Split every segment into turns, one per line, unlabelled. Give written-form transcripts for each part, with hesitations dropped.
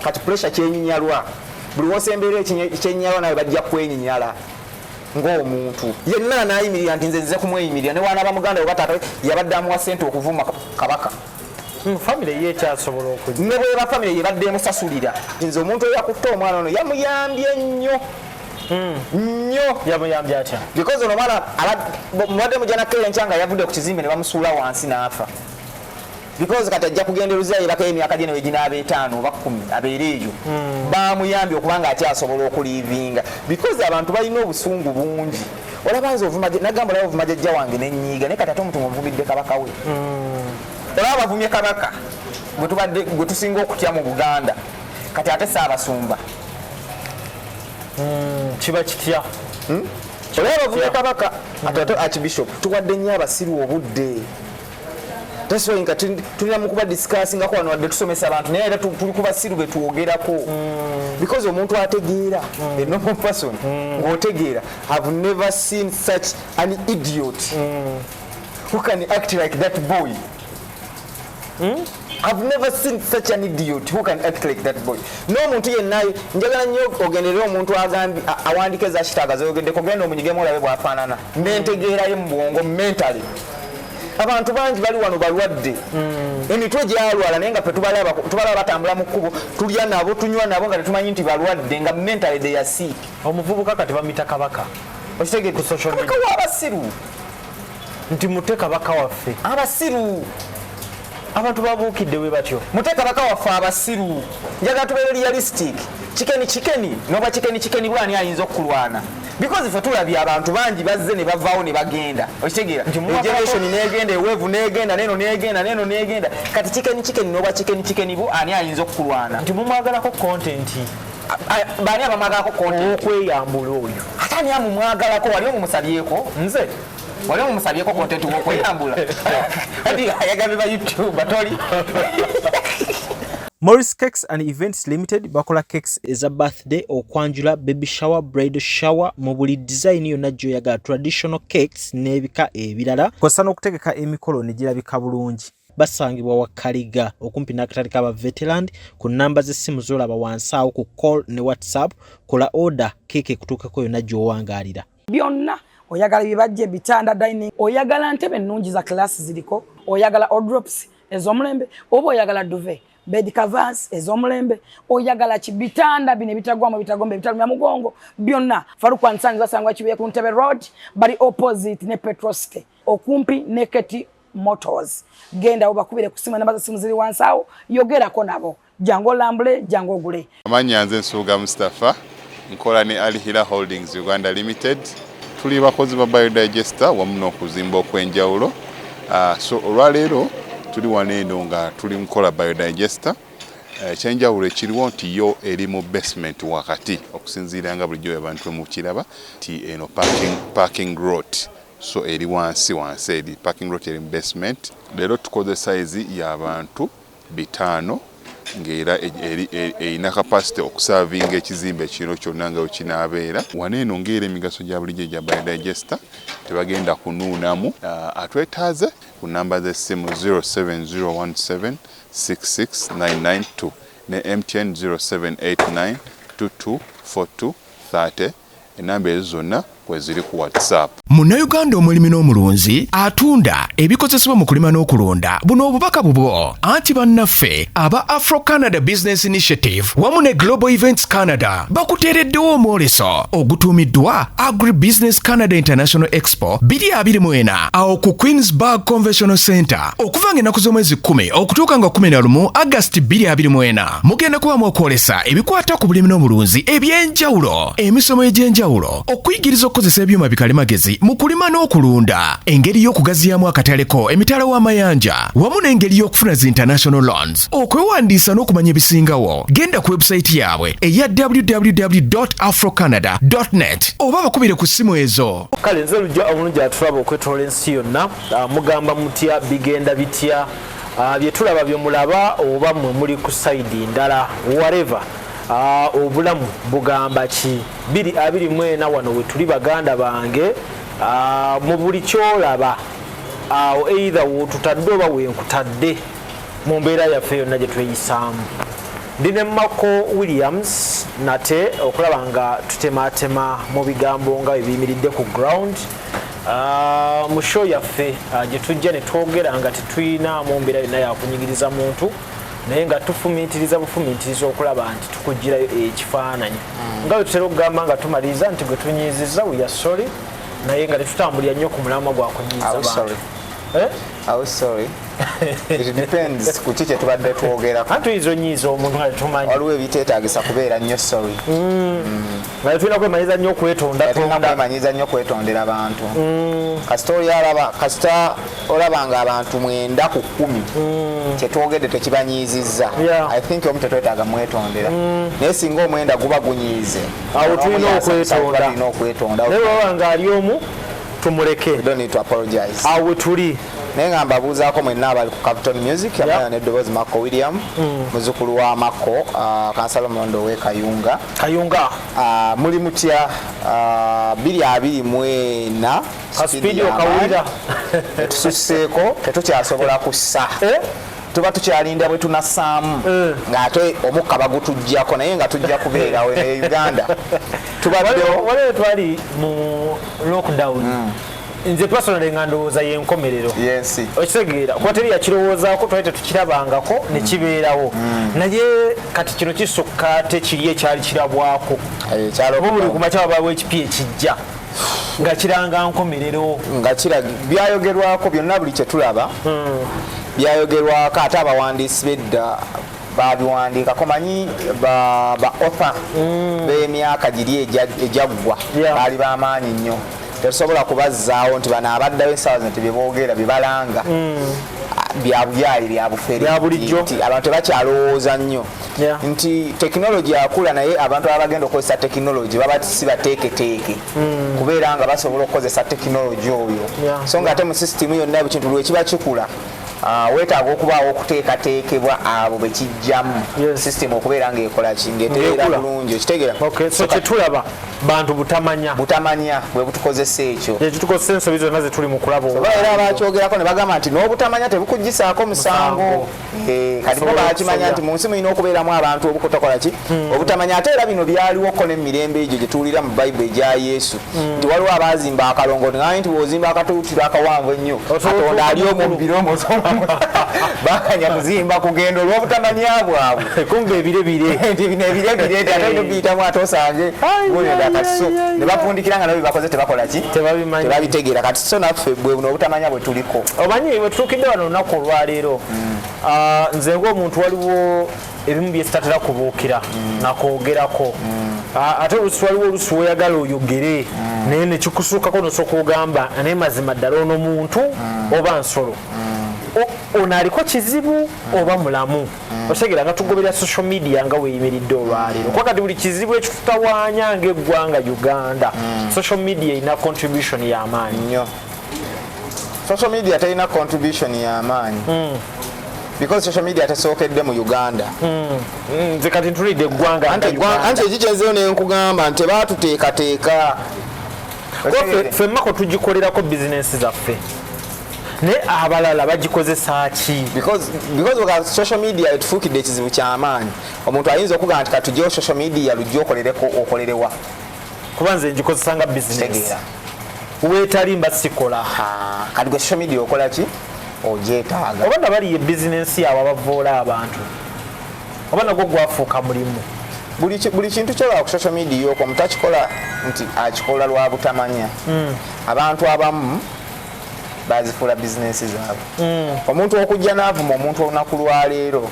kati pressure kyenyinyalwa buli wosembere kyenyinyalwa nawe bajja kwenyinyala ng'omuntu yenna nayimirira nti nze kumweyimirira ne wana bamuganda batata yabadde amuwa ssente okuvuma kabaka
family ye kyasobola okujja
ne bwe ba family ye badde musasulira nze omuntu eyakutta omwana ono yamuyambye nnyo
yamuyambye atya
because ono mwana mwadde mujana kere nkyanga yavudde ku kizimbe ne bamusuula wansi n'afa because kati ajja kugenderuza yebako emyaka gye newe ginaaba 5 oba 10 abeera eyo bamuyambye okubanga ati asobola okulivinga because abantu balina obusungu bungi olabanza ovuma nagamba lawo ovuma jajja wange nenyiiga naye kati ate omuntu ng'omuvumidde kabaka we olaba bavumye kabaka gwe tusinga okutya mu Buganda kati ate saabasumba
kiba kitya
olaba bavumye kabaka ate archbishop tuwadde nnyo abasiru obudde tasooyinka tulina mukuba discussing ako wano wadde tusomesa abantu naye era tuli ku basiru betwogerako because omuntu ategeera a normal person ng'otegeera have never seen such an idiot who can act like that boy. I've never seen such an idiot who can act like that boy. No muntu yenna njagala nnyo ogenderera omuntu agambi awandike za kitagaza ogende kogenda omunyigemu olabe bwafaanana nentegeerayo mu bwongo mentally. Abantu bangi bali wano balwadde emitwe gyalwala naye nga tubalaba batambula mu kkubo tulya nabo tunywa nabo nga tetumanyi nti balwadde nga mentally they are sick.
Omuvubuka kati bamita kabaka
okitegeera ku social media abasiru
nti mute kabaka waffe
abasiru
abantu babuukidde we batyo
mute kabaka waffe abasiru njagala tubeere realistic chikeni noba chikeni bwani ayinza okulwana because fe tulabye abantu bangi bazze ne bavaawo ne bagenda okitegeera generation negenda ewevu negenda neno negenda kati chikeni noba chikeni bo ani ayinza okulwana
nti mumwagalako content
bani abamwagalako content
okweyambula oyo
ate ani amumwagalako wali omumusabyeko nze wali omumusabyeko content wokweyambula adi ayagambye ba YouTube atoli
Morris Cakes and Events Limited bakola cakes eza birthday okwanjula baby shower bridal shower mu buli design yonna gy'oyagala traditional cakes n'ebika ebirala kosa n'okutegeka emikolo ne girabika bulungi basangibwa wa Kaliga okumpi n'akatale k'aba veteran ku namba z'essimu z'olaba wansi awo ku call ne WhatsApp kola order cake kutuukako yonna gy'owangaalira
byonna oyagala bibajje bitanda dining oyagala ntebe nnungi za class ziliko oyagala ordrops ez'omulembe oba oyagala duvet bed covers ez'omulembe oyagala kibitanda bine bitagwamu bitagombe bitalumya mugongo byonna Farukwa Nsanzi basangwa kibuye ku Ntebe Road bali opposite ne Petrosite okumpi ne Keti Motors genda obakubire kusima namba za simu ziri wansawo yogerako nabo jango lambule jango gule
amanya nze Nsuuga Mustafa nkola ne Alihira Holdings Uganda Limited tuli bakozi ba biodigester wamu n'okuzimba okwenjawulo so olwaleero tuli waneeno nga tuli nkola biodigester ekyenjawulo ekiriwo nti yo eri mu basement wakati okusinziira nga bulijjo abantu mu kiraba ti eno parking lot so eri wansi eri parking lot eri mu basement leero tukoze size y'abantu 5 ng'era erina capacity okusavinga ekizimbe kino kyonna nga wekinaabeera waneeno ng'era emigaso gya bulijjo gya biodigester tebagenda kunuunamu atwetaaze ku namba z'essimu 07017669992 ne MTN 0789224230 enamba ezo zonna kweziri ku WhatsApp.
Munnayuganda omulimi n'omulunzi atunda ebikozesebwa mu kulima n'okulonda buno obubaka bubwo anti bannaffe aba Afro Canada Business Initiative wamu ne Global Events Canada bakuteereddewo omwoleso ogutuumiddwa Agri Business Canada International Expo 2024 awo ku Queensburg Convention Center okuva ng'ennaku z'omwezi 10 okutuuka nga 11 August 2024 mugenda kubamu okwolesa ebikwata ku bulimi n'omulunzi eby'enjawulo emisomo egy'enjawulo okuyigiriza okukozesa ebyuma bikalimagezi mu kulima n'okulunda engeri y'okugaziyaamu akataleko emitala w'amayanja wamu n'engeri y'okufuna zi international loans okwewandiisa n'okumanya ebisingawo genda ku website yaabwe eya www.afrocanada.net oba bakubire ku ssimu ezo
kale nze lujja omulungi atulaba okwetoola ensi yonna mugamba mutya bigenda bitya bye tulaba bye mulaba oba mwe muli ku sayidi ndala whatever obulamu bugamba ki 2024 wano we tuli baganda bange mu buli kyolaba either wotutadde oba wenkutadde mu mbeera yaffe yonna gye tweyisaamu Ndine Mako Williams nate okulaba nga tutematema mu bigambo nga ebiyimiridde ku ground. Mu show yaffe gye tujja ne twogera nga tetuyina mu mbeera yonna yakunyigiriza muntu naye nga tufumiitiriza bufumiitiriza okulaba nti tukugirayo ekifaananyi nga bwe tutera okugamba nga tumaliriza nti gwe tunyiizizza we are sorry naye nga tetutambulira nnyo ku mulamwa gwa kunyiiza bantu.
Oh, sorry. It depends ku kiki tubadde twogerako.
Tuyinza onyiiza omuntu nga tetumanyi.
Waliwo ebiteetaagisa kubeera nnyo sorry.
Nga tulina kwemanyiza nnyo
kwemanyiza nnyo kwetondera abantu. Kasita olaba nga abantu 9 ku 10 kyetwogedde tekibanyiizizza. I think omu tetwetaaga mwetondera. Naye singa omwenda guba gunyiize.
Awo tulina okwetonda. Naye baba nga ali omu tumuleke.
We don't need to apologize.
Awo tuli.
Naye nga mbabuuzaako mwenna abali ku Capital Music amanya n'eddoboozi Mako William muzzukulu wa Mako kansala omulondo w'e Kayunga. Muli mutya 224
kasipidi okawulira
tususseeko tetukyasobola kussa tuba tukyalinda bwe tunassaamu ng'ate omukka bagutuggyako naye nga tujja kubeerawo ne Uganda
waliwo twali mu lockdown. Nze personally nga ndowooza y'enkomerero.
Yes.
Okitegeera kuba teri yakirowoozaako twali tetukirabangako ne kibeerawo naye kati kino kisukka tekiri ekyali kirabwako buli ku makya wabaawo ekipi ekijja nga kiranga nkomerero
nga byayogerwako byonna buli kye tulaba byayogerwako ate abawandiisi bedda babiwandiikako manyi ba author b'emyaka giri ejaggwa baali b'amaanyi nnyo tesobola kubazzaawo nti bano abaddayo essaawa zino tebyoboogera bibalanga byabuyayi byabufere nti abantu tebakyalowooza nnyo nti tekinologi akula naye abantu abagenda okukozesa tekinologi baba si bateeketeeke kubeera nga basobola okukozesa tekinologi oyo so nga ate mu sisitimu yonna ekintu lwekiba kikula weetaaga okubaawo okuteekateekebwa abo bwe kijjamu sisitimu okubeera ng'ekola ki ng'etereera bulungi okitegeera
so kyetulaba bantu butamanya
bwe butukozesa ekyo
tukozesa ensobi zonna ze tuli mu kulaba
era bakyogerako ne bagamba nti n'obutamanya tebukuggisaako musango kati bo bakimanya nti mu nsi mulina okubeeramu abantu obukotakola ki obutamanya ate era bino byaliwoko n'emirembe egyo gye tuwulira mu bayibuli egya Yesu nti waliwo abaazimba akalongo nti bw'ozimba akatuutiro akawanvu ennyo katonda ali omu birombo bakanya kuzimba kugenda olw'obutamanya bwabwe
kumbe ebirebire
nti bino ebirebire nti ate biyitamu ate osange kati so ne bapundikira nga nabo bakoze tebakola ki tebabitegeera kati so naffe bwe buno obutamanya bwe tuliko
omanyi bwe tutuukidde wano olunaku olwaleero nze ng'omuntu waliwo ebimu bye sitatera kubuukira nakwogerako ate olusi waliwo olusi weeyagala oyogere naye nekikusuukako nosooka ogamba naye mazima ddala ono muntu oba nsolo ono aliko kizibu oba mulamu otegera nga tugoberera social media nga weeyimiridde olwaleero kuba kati buli kizibu ekitutawaanya ng'eggwanga Uganda social media erina contribution y'amaanyi
nnyo social media terina contribution y'amaanyi because social media tesookedde mu Uganda
nze kati ntulidde eggwanga
anti ekikyenzeyo nenkugamba nti baatuteekateeka
ffe Mako tugikolerako bizinensi zaffe ne abalala bagikozesa ki
because social media etufuukidde ekizibu ky'amaanyi omuntu ayinza okugamba nti katugyewo social media lujja okolerewa
kuba nze ngikozesa nga bizinensi weetalimba sikola
kati gwe social media okola ki ogyetaaga
oba na bali ye bizinensi yaabo abavoola abantu oba nagwo gwafuuka mulimu
buli kintu kyolaba ku social media okwo omuntu akikola nti akikola lwa butamanya abantu abamu bazifuula bizinensi zaabwe omuntu okujja n'avuma omuntu olunaku lwaleero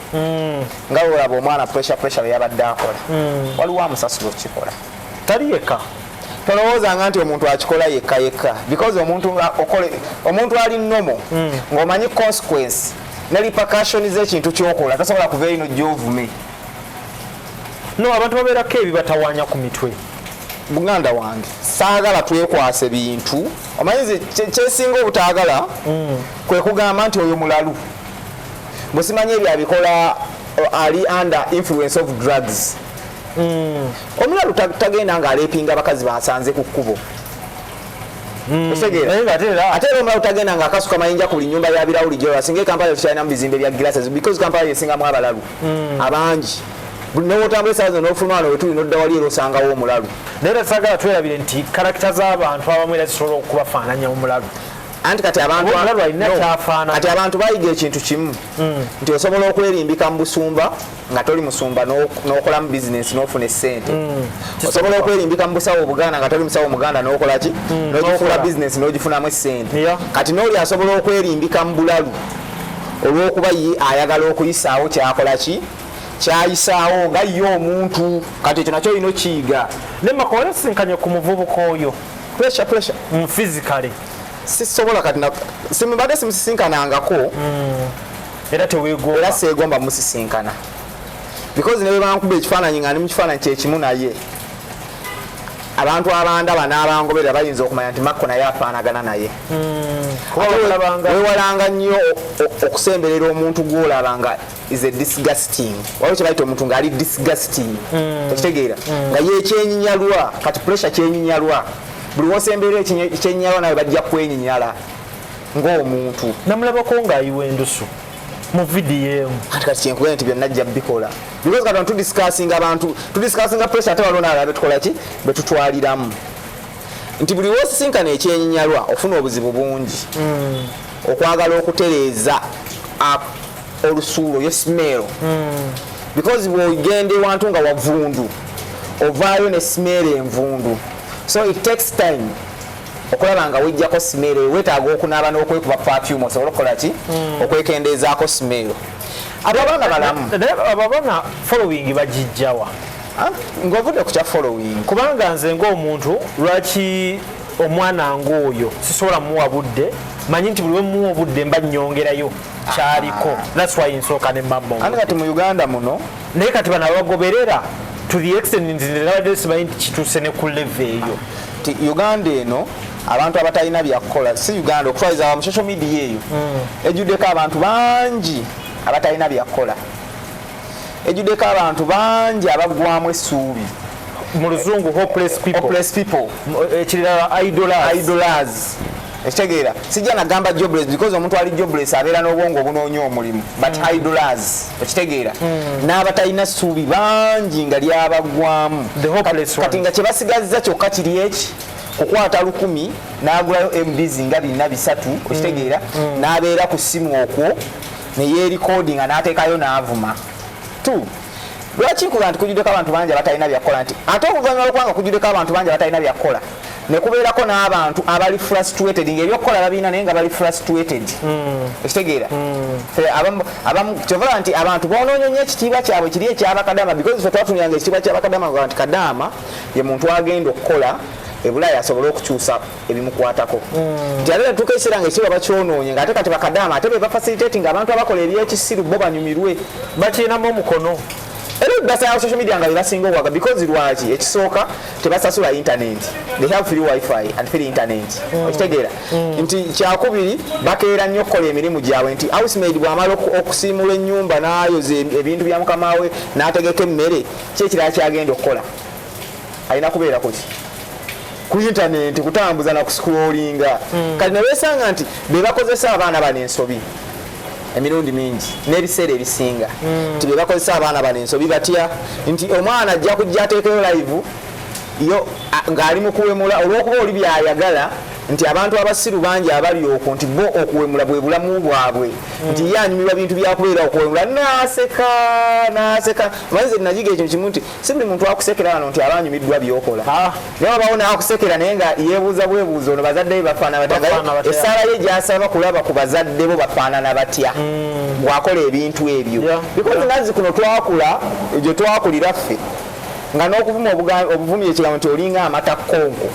nga olaba omwana pressure bwe yabadde akola waliwo amusasula okukikola
tali yekka
tolowoozanga nti omuntu akikola yekka because omuntu ali nomo ng'omanyi consequence ne repercussion z'ekintu ky'okola tasobola kuva ino gy'ovume
no abantu babeerako ebibatawaanya ku mitwe
muganda wange saagala twekwase bintu omanyize kyesinga obutaagala kwe kugamba nti oyo mulalu bwesimanye ebyabikola ali under influence of drugs omulalu tagenda nga aleepinga abakazi basanze ku kkubo ate era omulalu tagenda nga akasuka mayinja ku buli nyumba yabirawuli gyola singa ekampala tukyalinamu bizimbe bya glasses because kampala yesingamu abalalu abangi n'otambula essaawa n'ofuluma wano wetuli n'odda wali era osangawo omulalu.
Naye era saagala twerabire nti karakita z'abantu abamu era zisobola okubafaananya omulalu.
Anti kati abantu bayiga ekintu kimu nti osobola okwerimbika mu busumba nga toli musumba n'okola mu bizinensi n'ofuna essente. Osobola okwerimbika mu busawo Buganda nga toli musawo Muganda n'okola ki n'ogifuula bizinensi n'ogifunamu essente. Kati n'oli asobola okwerimbika mu bulalu olw'okuba ye ayagala okuyisaawo kyakola ki kyayisaawo nga ye omuntu. Kati ekyo nakyo olina okiyiga.
Ne Mako olesinkanye ku muvubuka oyo
pressure
physically
sisobola kati simbadde simusisinkanangako
era teweegomba
era seegomba musisinkana because ne bankuba ekifaananyi nga ndi mu kifaananyi kyekimu naye abantu abandaba n'abangoberera bayinza okumanya nti Mako naye afaanagana naye. Weewalanga nnyo okusemberera omuntu gw'olaba nga is a disgusting. Waliwo kye bayita omuntu ng'ali disgusting. Okitegeera nga ye ekyenyinyalwa kati pressure kyenyinyalwa. Buli wosemberera ekyenyinyalwa nawe bajja kwenyinyala ng'omuntu.
Namulabako ng'ayiwa endusu mu vidiyo emu.
Kati kyenkubira nti byonna ajja bikola. Because kati tudisikasinga pressure ate waliwo n'alala betukola ki betutwaliramu. Nti buli wosisinkana ekyenyinyalwa ofuna obuzibu bungi. Okwagala okutereeza olusuulo ye smell. Because bw'ogenda ewantu nga wavundu ovaayo ne smell envundu. So it takes time okulaba nga wejjako smell weetaaga okunaaba n'okwekuba perfume osobola okukola ki okwekendeezaako smell. Abaana balamu
abaana following bagijjawa
ng'ovudde ku kya following
kubanga nze ng'omuntu lwaki omwana ng'oyo sisobola muwa budde manyi nti buli we muwa budde mba nnyongerayo kyaliko. That's why nsooka ne mambo
ate kati mu Uganda muno
naye kati bano abagoberera to the extent nti nabadde simanyi nti kituuse ne ku level eyo.
Uganda eno abantu abatalina byakukola si Uganda okutwaliza mu social media eyo ejjuddeko abantu bangi abatalina byakukola. Ejjuddeko abantu bangi abaggwamu essuubi
mu luzungu hopeless people ekirala idlers.
Ekitegeera sijja nagamba jobless because omuntu ali jobless abeera n'obwongo obunoonya omulimu but idlers ekitegeera n'abatalina ssuubi bangi nga lyabaggwamu. Kati nga kye basigazza kyokka kiri eki kukwata 10 n'agulayo MBs nga 4-3 okitegeera n'abeera ku ssimu okwo ne yeerikodinga n'ateekayo n'avuma. Lwaki nkuga nti kujjuddeko abantu bangi abatalina byakukola nti ate oluvannyuma lw'okubanga kujjuddeko abantu bangi abatalina byakukola ne kubeerako n'abantu abali frustrated ng'ebyokukola babiina naye nga bali frustrated. Ekitegeera kyovala nti abantu boonoonya nnyo ekitiibwa kyabwe kiri ekyabakadama because ffe twatunulyanga ekitiibwa kyabakadama nga nti kadama ye muntu agenda okukola ebulayi asobole okukyusa ebimukwatako. Nti ate netuuka ekiseera nga ekitiibwa bakyonoonye ng'ate kati bakadama ate be bafacilitating abantu abakola ebyekisiru bo banyumirwe
bakirinamu omukono.
Era basanga social media nga bebasinga obwaga because lwaki ekisooka tebasasula internet. They have free wifi and free internet. Okitegeera nti kyakubiri bakeera nnyo okukola emirimu gyabwe nti housemaid bw'amala okusiimula ennyumba n'ayoza ebintu bya mukama we n'ategeka emmere kyekirala kyagenda okukola alina kubeera ku internet kutambuza na kuscrollinga. Kati ne beesanga nti be bakozesa abaana bano ensobi emirundi mingi n'ebiseera ebisinga nti be bakozesa abaana bano ensobi batya nti omwana ajja kujja ateekeyo live yo ng'ali mu kuwemula olw'okuba oli byayagala nti abantu abasiru bangi abali okwo nti bo okuwemula bwe bulamu bwabwe nti ye anyumirwa bintu byakubeera okuwemula n'aseka manyize nagiga ekyo kimu nti si buli muntu akusekera wano nti abanyumiddwa byokola naye wabawo n'akusekera naye nga yeebuuza bwebuuza ono bazadde be bafaanana batya essaala ye gy'asaba kulaba ku bazadde bo bafaanana batya bw'akola ebintu ebyo because nazi kuno twakula gye twakulira ffe nga n'okuvuma obuvumi ekigambo nti olinga amata konko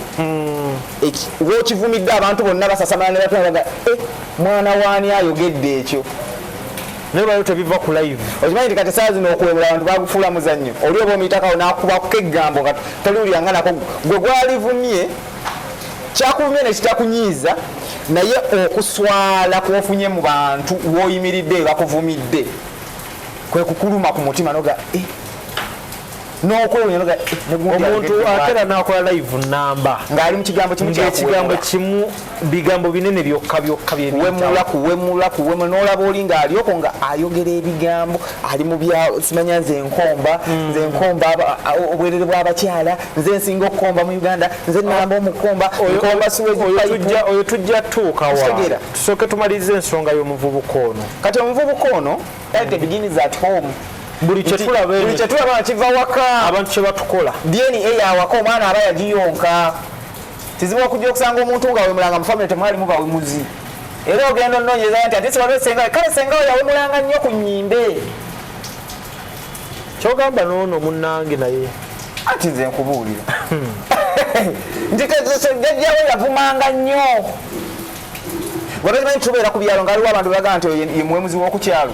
w'okivumidde abantu bonna basasamala ne batulaga mwana waani ayogedde ekyo
naye bayo tebiva ku live.
Okimanyi nti kati saa zino okuwemula abantu bagufuula muzannyo oli oba omuyitakawo n'akubako eggambo nga toliwuliranga nako gwe gwalivumye kyakuvumye ne kitakunyiiza naye okuswala kw'ofunye mu bantu w'oyimiridde bakuvumidde kwe kukuluma ku mutima noga n'okwewunya
omuntu atera n'akola live namba
ng'ali mu kigambo kimu
ekigambo kimu bigambo binene byokka
kuwemula n'olaba oli ng'alyoko nga ayogera ebigambo ali mu bya simanya nze nkomba obwerere bw'abakyala nze nsinga okukomba mu Uganda nze namba omukomba
oyo tujja tuuka wa tusooke tumalirize ensonga y'omuvubuka ono
kati omuvubuka ono the begins at home
buli kyetulaba
kiva waka
abantu kye batukola
DNA yawaka omwana aba yagiyonka kizibu okujja okusanga omuntu nga wemulanga mu famire temwalimu bawemuzi era ogenda onoonyeza nti ate sibabe senga kale senga we yawemulanga nnyo ku nnyimbe
kyogamba n'ono munnange naye
ati nze nkubuulira nti jjajjawe yavumanga nnyo gwebazimanyi tubeera ku byalo ngaaliwo abantu bebagaa nti ye muwemuzi w'okukyalo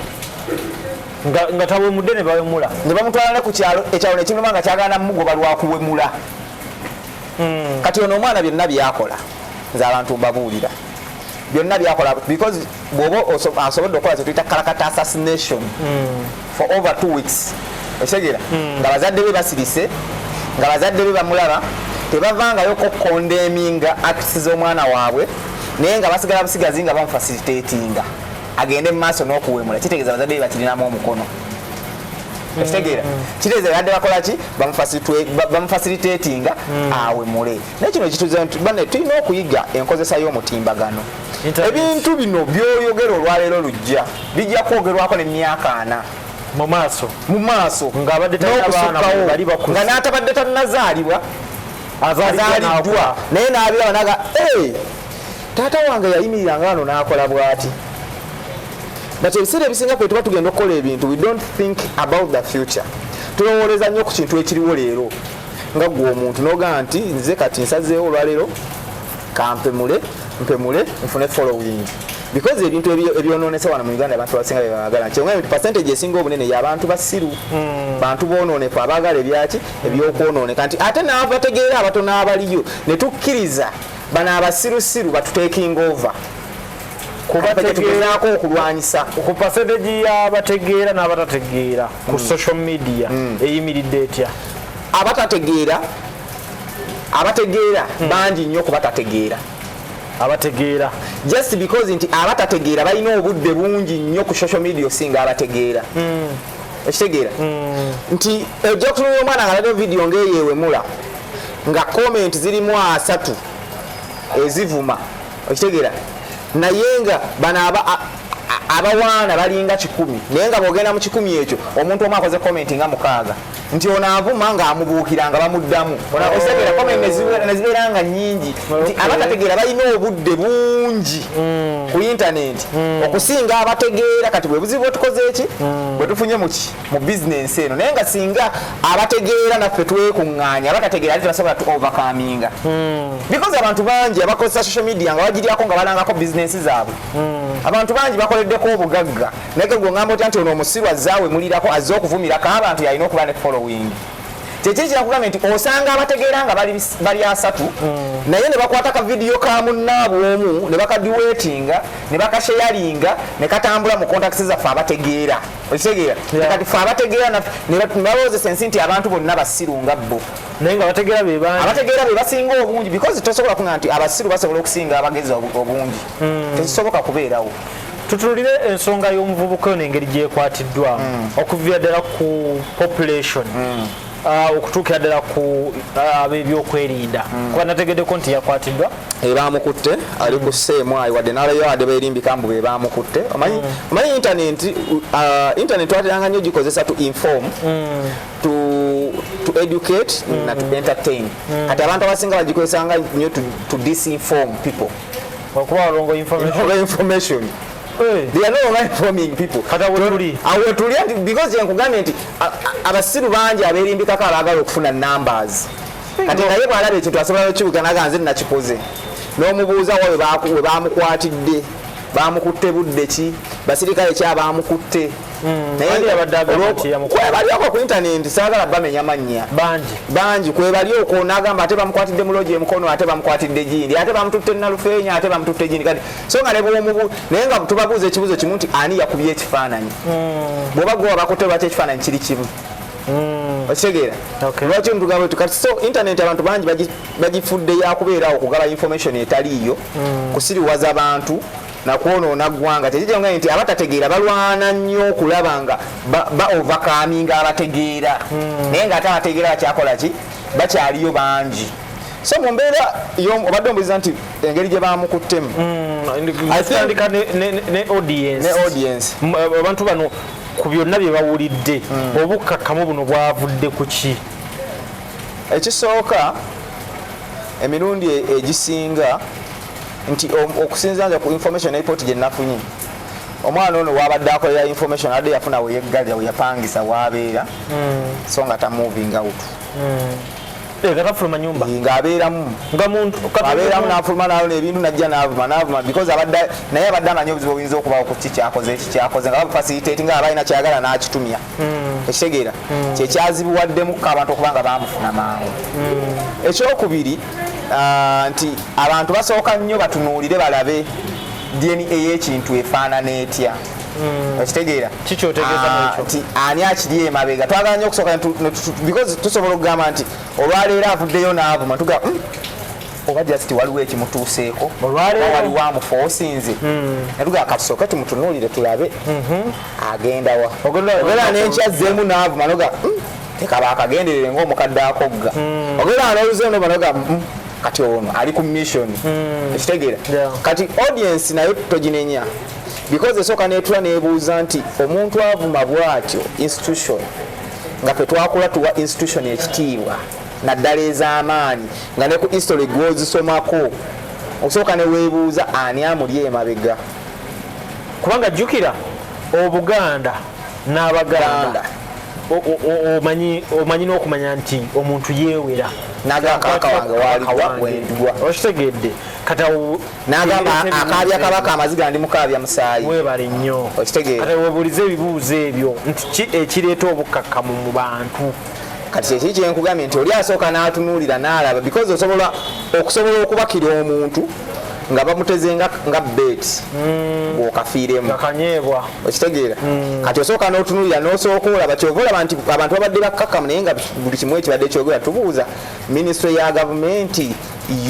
nga tawemudde ne bawemula
ne bamutwala ne ku kyalo ekyalo ne kinuma nga kyagana mugoba lwakuwemula kati ono omwana byonna byakola nze abantu mbabuulira byonna byakola because bw'oba asobodde okukola kyetuyita kalakata assassination for over 2 weeks ekitegeera nga bazadde be basirise nga bazadde be bamulaba tebavangayo kokkondeminga acts z'omwana waabwe naye nga basigala busigazi nga bamufacilitatinga agende mu maaso n'okuwemula kitegeeza bazadde be bakirinamu omukono ekitegeera kitegeeza badde bakola ki bamufacilitatinga awemule naye kino kituze nti bane tulina okuyiga enkozesa y'omutimbagano ebintu bino by'oyogera olwaleero lujja bijja kwogerwako n'emyaka 4 mu maaso
ng'abadde
nga n'atabadde tannazaalibwa azaaliddwa naye n'abiraba naga taata wange yayimiriranga wano n'akola bw'ati but ebiseera ebisinga kwe tuba tugenda okukola ebintu we don't think about the future tulowooleza nnyo ku kintu ekiriwo leero nga gwe omuntu n'ogamba nti nze kati nsazeewo olwaleero kampemule nfune following because ebintu ebyonoonese wano mu Uganda abantu basinga bebagala nti omwe percentage esinga obunene y'abantu basiru bantu boonooneka abaagala ebyaki ebyokwonooneka nti ate n'abategeera abatono abaliyo ne tukkiriza bano abasirusiru batuteking over kubategeerako okulwanyisa
ku percentage y'abategeera n'abatategeera ku social media eyimiridde etya abategeera bangi nnyo kubatategeera abategeera
just because nti abatategeera balina obudde bungi nnyo ku social media osinga abategeera ekitegeera nti ojja kutunula omwana nga alina video ng'eyewemula nga comment zirimu 3 ezivuma ekitegeera naye nga bano abawaana balinga 10 naye nga bwogenda mu 10 ekyo omuntu omu akoze comment nga 6 nti ono avuma nga amubuukira nga bamuddamu onakosekera comment nezibeera nga nnyingi nti abatategeera balina obudde bungi ku internet okusinga abategeera kati bwe buzibu bwetukoze eki bwe tufunye mu bizinensi eno naye nga singa abategeera naffe twekuŋŋaanya abatategeera ate tebasobola tu overcominga because abantu bangi abakozesa social media nga bagiryako nga balangako bizinensi zaabwe abantu bangi bakoleddeko obugagga naye gwe ngamba otya nti ono omusiru azaawe mulirako azze okuvumirako abantu yalina okuba ne following kyekiri kinakugambye nti osanga abategeera nga bali 3 naye ne bakwata ka video ka munnaabwe omu ne bakadiwetinga ne bakasharinga ne katambula mu contacts zaffe abategeera okitegeera kati ffe abategeera ne balowooza ensi nti abantu bonna basiru nga bo
naye nga abategeera be
basinga obungi because tosobola kuŋŋamba nti abasiru basobola okusinga abagezi obungi tekisoboka kubeerawo
tutuulire ensonga y'omuvubuka ono engeri gyekwatiddwamu okuviira ddala ku population okutuukira ddala ku ab'ebyokwerinda kuba nategeddeko nti yakwatiddwa
bamukutte ali ku seemwayi wadde n'alayo wadde beerimbika mbu be bamukutte omanyi internet twateranga nnyo gikozesa to inform to educate na to entertain kati abantu abasinga bagikozesanga nnyo to disinform people
okuba walongo
information they are no longer informing people awetuli because yenkugambye nti abasiru bangi abeerimbikako abaagala okufuna numbers kati nga ye bwalaba ekintu asobola okibuga naga nze nakikoze n'omubuuza wa we bamukwatidde bamukutte budde ki basirikale ki abamukutte kwebalioko ku internet saagala bamenya mannya bangi kwebali okwo nagamba ate bamukwatidde muloje emukono ate bamukwatidde gindi ate bamututte nalufeenya ate bamututte gindi kati so nga nebwomubu naye nga tubabuuza ekibuuzo kimu nti ani yakubye ekifaananyi bw'oba gwe wabakutte lwaki ekifaananyi kiri kimu okitegeera lwaki omutugamba tukati so internet abantu bangi bagifudde yakubeerawo okugaba information etaliiyo kusiriwaza abantu nakwonoona ggwanga tekijanga nti abatategeera balwana nnyo okulaba nga ba overcoming abategeera naye ng'ate abategeera bakyakola ki bakyaliyo bangi so mu mbeera obadde ombuliza nti engeri gye bamukuttemu
ne audience abantu bano ku byonna bye bawulidde obukkakkamu buno bwavudde ku ki
ekisooka emirundi egisinga nti okusinziira ku information report gye nafunye omwana ono wabadde akolera information adde yafuna weyeggalira weyapangisa wabeera so nga tamoving out
katafuluma nyumba
ng'abeeramu n'afuluma nalona ebintu najja n'avuma because naye abadde amanyi obuzibu obuyinza okubawo ku kikyakoze nga bafacilitate nga abalina kyagala n'akitumya ekitegeera kyekyazibuwaddemukko abantu okuba nga bamufuna mangu ekyokubiri nti abantu basooka nnyo batunuulire balabe DNA y'ekintu efaanana etya okitegeera nti ani akiri emabega twagala nnyo okusooka because tusobola okugamba nti olwaleero avuddeyo n'avuma tugamba oba just waliwo ekimutuuseeko waliwo amufoosinze netugamba katusooke tumutunuulire tulabe agenda wa ogera n'enkyazeemu n'avuma noga tekaba akagenderere ng'omukadde akogga ogera n'oluzeeno banoga kati ono ali ku mission ekitegeera kati audience nayo toginenya because esooka netula nebuuza nti omuntu avuma bwatyo institution nga petwakula tuwa institution ekitiibwa naddala ez'amaanyi nga ne ku history gwozisomako osooka neweebuuza ani amuli emabega
kubanga jjukira obuganda n'abaganda omanyi n'okumanya nti omuntu yeewera
nagakaka wange waligwa
okitegedde kata
nagamba akaabya kabaka amaziga ndi mukaabya musaayi
webale nnyo
okitegeera
kata webuulize ebibuuzo ebyo nti ki ekireeta obukkakkamu mu bantu
kati kyeki kyenkugambye nti oli asooka n'atunuulira n'alaba because osobola okubakira omuntu nga bamuteze nga bet ng'okafiiremu
akanyeebwa
okitegeera kati osooka n'otunuulira n'osooka olaba kyova olaba nti abantu babadde bakkakkamu naye nga buli kimu ekibadde kyogera tubuuza ministry ya gavumenti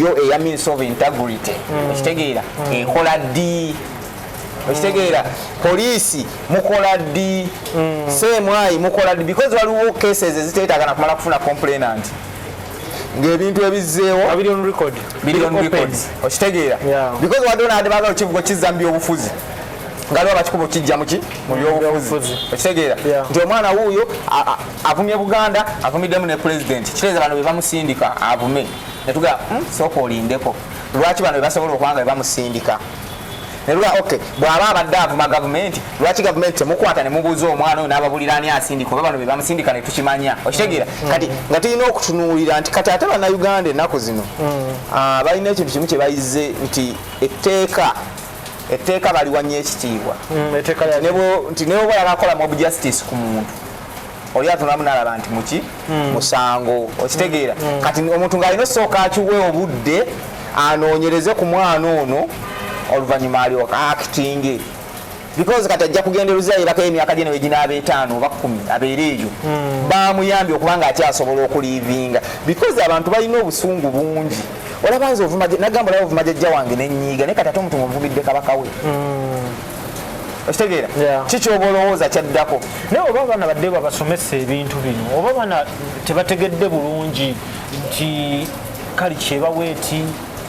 yo eya ministry of integrity okitegeera ekola ddi okitegeera poliisi mukola ddi semwayi mukola ddi because waliwo cases eziteetaaga nakumala kufuna complainant ng'ebintu ebizzeewo
biri on record
okitegeera because wadde onaadde baagala ekivugo kizza mu byobufuzi ngaliwo bakikuba okijja mu byobufuzi okitegeera nti omwana wuuyo avumye Buganda avumiddemu ne president kitegeeza bano be bamusindika avume netugamba sooka olindeko lwaki bano be basobola okubanga be bamusindika neruga okay bw'aba abadde avuma gavumenti lwaki gavumenti temukwata ne mubuuza omwana oyo n'ababulira ani asindika oba bano be bamusindika ne tukimanya okitegeera kati nga tulina okutunuulira nti kati ate bannayuganda ennaku zino balina ekintu kimu kye bayizze nti etteeka baliwanya ekitiibwa nti newe oba yakakola mob justice ku muntu oli atunulamu n'alaba nti muki musango okitegeera kati omuntu ng'alina osooka akiwe obudde anoonyereze ku mwana ono oluvannyuma alyoka acting because kati ajja kugenderuza yebako emyaka gye ginaba 5 oba 10 abeera eyo bamuyambye okuba nga akyasobola okulivinga because abantu balina obusungu bungi olaba nze nagamba olaba ovuma jjajja wange nenyiiga naye kati ate omuntu ng'omuvumidde kabaka we okitegeera kikyoba olowooza kyaddako
naye oba abaana badde babasomesa ebintu bino oba abaana tebategedde bulungi nti kali kyebaweeti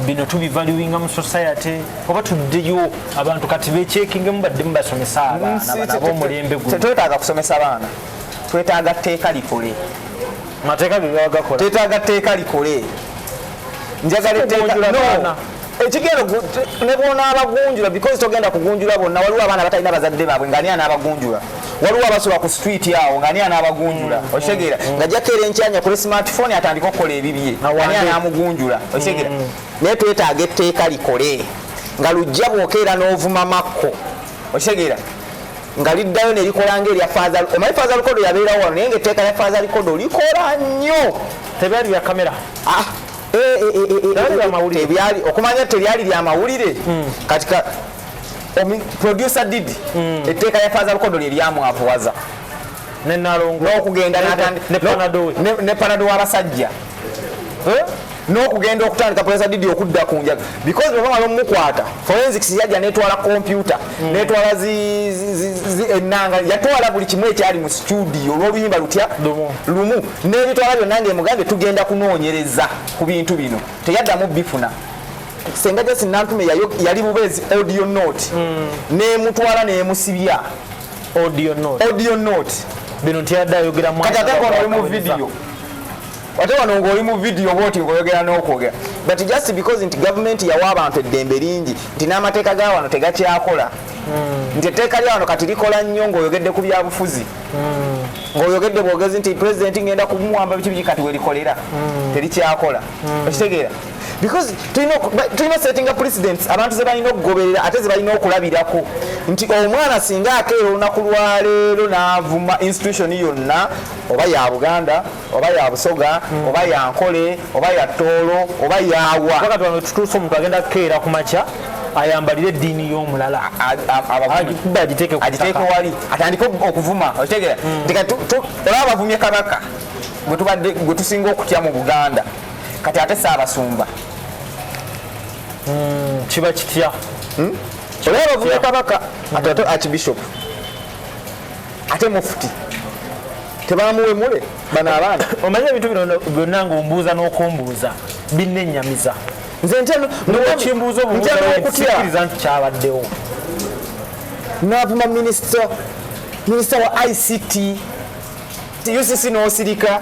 bino tubivaluinga mu society oba tuddeyo abantu kati bekyekingemu badde mubasomesa abaana ab'omulembe guno
tetwetaaga kusomesa baana twetaaga tteeka likole
mateeka gegakola
twetaaga tteeka likole njagala etteeka ekigendo ne bona abagunjula because togenda kugunjula bonna waliwo abaana batalina bazadde baabwe ng'ani anaabagunjula waliwo abasula ku street awo ng'ani anaabagunjula okitegeera ng'ajja keera enkyanya kuli smartphone atandika okukola ebibye ng'ani anaamugunjula okitegeera naye twetaaga etteeka likole nga lujja bw'okeera n'ovuma Mako okitegeera nga liddayo ne likola ng'erya faaza omanyi faaza lukodo yabeerawo wano naye ng'etteeka lya faaza lukodo likola nnyo
tebyali bya kamera
okumanya teryali lya mawulire katika producer did etteeka ya faaza lukodo lye lyamwavuwaza
Nenalongo
n'okugenda ne panado w'abasajja n'okugenda okutandika pulesa didi okudda ku njaga because bwe bamala omukwata forensics yajja netwala computer netwala ennanga yatwala buli kimu ekyali mu studio olw'oluyimba lutya lumu n'ebitwala byonna ng'emugambye tugenda kunoonyereza ku bintu bino teyaddamu bifuna senga jasi nantume yali bubezi audio note n'emutwala n'emusibya audio note
bino ntiyadde ayogera mu
kati ate ng'oli mu video ate wano ng'oli mu video bwoti ng'oyogera n'okwogera but just because nti government yawa abantu eddembe lingi nti n'amateeka ga wano tegakyakola nti etteeka lya wano kati likola nnyo ng'oyogedde ku byabufuzi ng'oyogedde bwogezi nti president ngenda kumuwamba biki biki kati werikolera terikyakola okitegeera because tulina settinga presidents abantu ze balina okugoberera ate ze balina okulabirako nti omwana singa akeera olunaku lwaleero n'avuma institution yonna oba ya Buganda oba ya Busoga oba ya Nkole oba ya Toolo oba yawa
wakati wano tutuuse omuntu agenda kukeera ku makya ayambalire eddiini y'omulala agiteeke
wali atandike okuvuma okitegeera nti kati olaba bavumye kabaka gwe tusinga okutya mu Buganda kati ate Ssaabasumba
kiba kitya
olaba bavumye kabaka ate archbishop ate mufti tebamuwemule bano abaana
omanye ebintu bino byonna ng'ombuuza n'okumbuuza binnenyamiza
nze
kimbuuza obuuzasikiriza nti kyabaddewo
n'avuma minisita wa ICT UCC n'osirika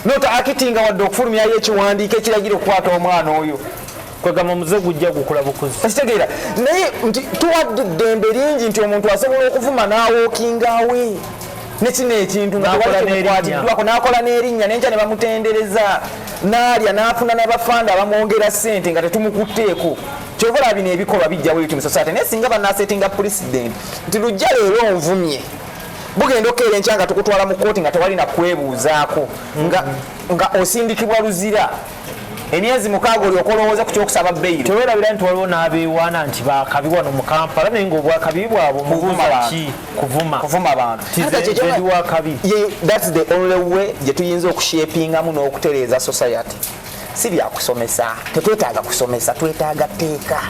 nota akitinga wadde okufulumyayo ekiwandiiko ekiragira okukwata omwana oyo
kwegamba muze gujja gukula bukuzi
ekitegeera naye nti tuwadde eddembe lingi nti omuntu asobola okuvuma n'awookingawe nekino ekintu ngakwatiddwako n'akola n'erinnya n'enkya ne bamutendereza n'alya n'afuna n'abafanda abamwongera ssente nga tetumukutteeko kyobola bino ebikolwa bijja bwebiti mu society naye singa bannasetinga president nti lujja leero onvumye bugenda okeera enkya nga tukutwala mu kooti nga tewali nakwebuuzaako nga osindikibwa luzira emyezi 6 olyoka olowooza ku kyokusaba beyiro
tewerabira nti waliwo n'abeewaana nti bakabi wano mu Kampala naye ng'obwakabi bwabwe kuvuma bantu that's the only way gye tuyinza okushapingamu n'okutereeza society si byakusomesa tetwetaaga kusomesa twetaaga teeka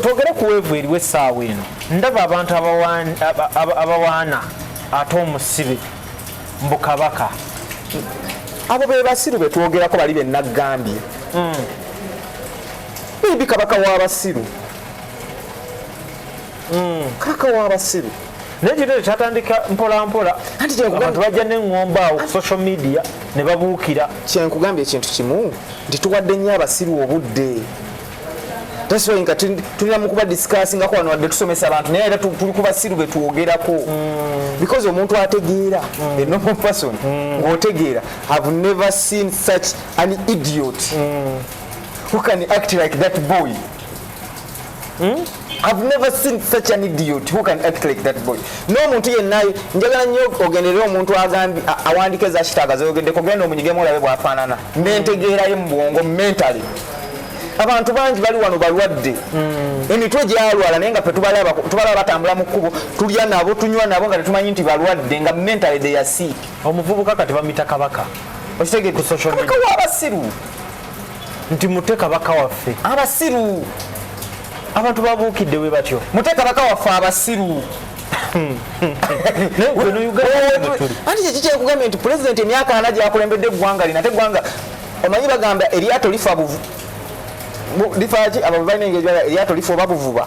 twogere ku weevu eriwo essaawa eno ndaba abantu abawaana ate omusibe mbu kabaka
abo be basiru betwogerako bali bennaggambye bibi kabaka w'abasiru kabaka w'abasiru
naye kino kyatandika mpolampola abantu bajja n'eŋŋombo awo ku social media ne babuukira
kyenkugambye ekintu kimu nti tuwadde nnyo abasiru obudde taswinga tulina mu kuba discussing ako wano wadde tusomesa abantu naye era tuli ku basiru betwogerako because omuntu ategeera a normal person ng'otegeera I've never seen such an idiot who can act like that boy. I've never seen such an idiot who can act like that boy. N'omuntu yenna njagala nnyo ogenderera omuntu agambi awandike za kitaaga zayogedde kogenda omunyigemu olabe bw'afaanana n'entegeerayo mu bwongo mentally. Abantu bangi bali wano balwadde emitwe gyalwala naye nga tubalaba batambula mu kkubo tulya nabo tunywa nabo nga tetumanyi nti balwadde nga mentally they are sick.
Omuvubuka kati bamita kabaka
okitegeera ku social media abasiru
nti mute kabaka waffe
abasiru
abantu babuukidde we batyo
mute kabaka waffe abasiru anti kyeki kyekugambye nti president emyaka 4 gyakulembedde eggwanga lina ate eggwanga omanyi bagamba eryato lifa lifaki abo balina engeri eryato lifa oba buvuba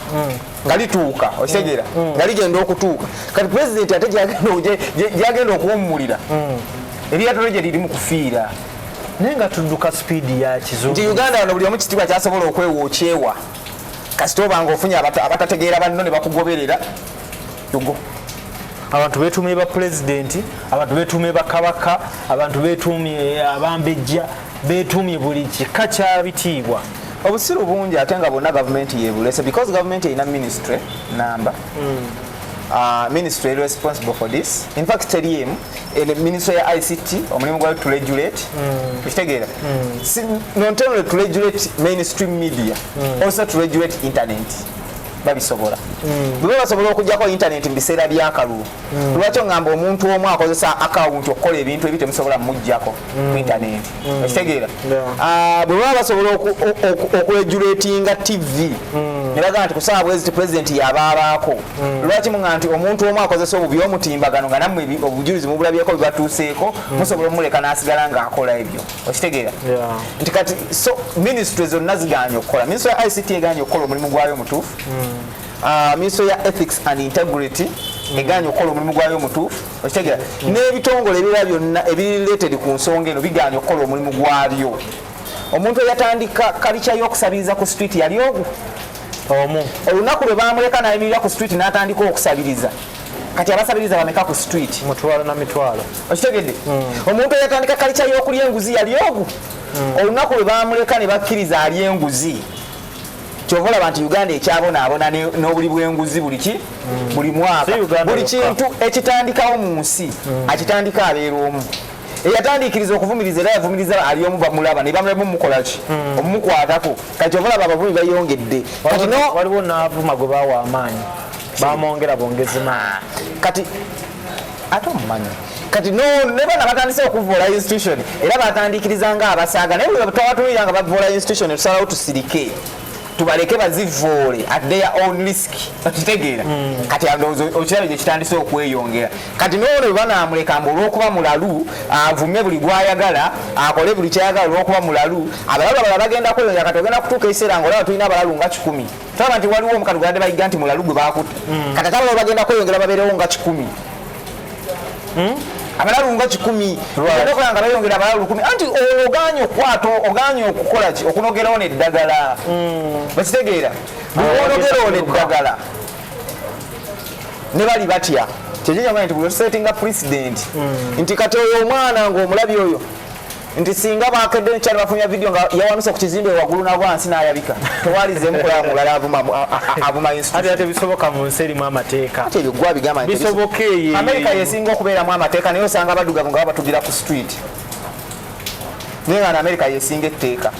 nga lituuka okitegeera nga ligenda okutuuka kati president ate gyagenda okuwummulira eryato lye gye liri mu kufiira
naye nga tudduka sipiidi ya kizungu
nti Uganda wano buli omu kitiibwa kyasobola okwewokyewa kasita obanga ofunye abatategeera banno ne bakugoberera yogo
abantu beetumye ba pulezidenti abantu beetumye ba kabaka abantu beetumye abambejja beetumye buli kika kya bitiibwa
obusiru bungi ate nga bonna gavumenti yebulese because gavumenti erina ministry number ministry responsible for this. In fact, teriemu ministry ya ICT omulimu gwa to regulate kitegeera not only to regulate mainstream media also to regulate internet babisobola bwe basobola okujjako internet mu biseera by'akalulu lwaki ngamba omuntu omu akozesa account okukola ebintu ebi temusobola mujjako ku internet ekitegeera bwe baba basobola okuregulatinga TV ne bagamba nti ku ssaawa bwezi president yabaabaako lwaki muŋŋamba nti omuntu omu akozesa obubi omutimbagano nga nammwe obujulizi mubulabyeko bibatuuseeko musobola omuleka n'asigala ng'akola ebyo okitegeera nti kati so ministry zonna zigaanye okukola ministry ya ICT egaanye okukola omulimu gwayo omutuufu ministry ya ethics and integrity egaanye okukola omulimu gwayo omutuufu okitegeera n'ebitongole ebirala byonna ebirelated ku nsonga eno bigaanye okukola omulimu gwabyo omuntu eyatandika kalica y'okusabiriza ku street yali ogu olunaku lwe bamuleka nayimirira ku street n'atandika okusabiriza kati abasabiriza bameka ku street
mutwalo na mitwalo
okitegedde omuntu eyatandika kalica y'okulya enguzi yali ogu olunaku lwe bamuleka ne bakkiriza ali enguzi kyova olaba nti Uganda ekyabonaabona n'obuli bw'enguzi buli mwaka buli kintu ekitandikawo mu nsi akitandika abeera omu eyatandikiriza okuvumiriza era yavumiriza ali omu bamulaba ne bamulema mukolaki omumukwatako kati kyova olaba abavumi bayongedde
waliwo n'avuma gwe bawa amaanyi bamwongera bongezi maanyi
kati ate omumanyi kati ne bana batandise okuvoola institution era batandikiriza nga abasaaga naye bwe twawatulira nga bavoola institution tusalawo tusirike tubaleke bazivoole at their own risk okitegeera kati okirabye gye kitandise okweyongera kati n'olwo bwe banaamuleka mbu olw'okuba mulalu avumye buli gwayagala akole buli kyayagala olw'okuba mulalu abalalu abala bagenda kweyongera kati ogenda kutuuka ekiseera ng'olaba tulina abalalu nga 100 tulaba nti waliwo omukatu gwadde bayiga nti mulalu gwe baakutta kati ate abalala bagenda kweyongera babeerewo nga 100 abalalu nga 100 okola nga bayongera abalalu 10 anti oganye okukwata oganye okukola ki okunogerawo n'eddagala bakitegeera onogerawo n'eddagala ne bali batya kyekinyamanya nti bwe settinga president nti kati oyo omwana ng'omulabi oyo nti singa bakedde nekyali bafumya video nga yawanusa ku kizimbe waggulu nabwansi n'ayabika tewalizeemu kola mulala avuma institution
ate bisoboka mu nsi erimu amateeka
ate ebyo gwa bigamba nti
bisoboke
America yesinga okubeeramu amateeka naye osanga abaddugavu nga babatugira ku street naye nga America yesinga etteeka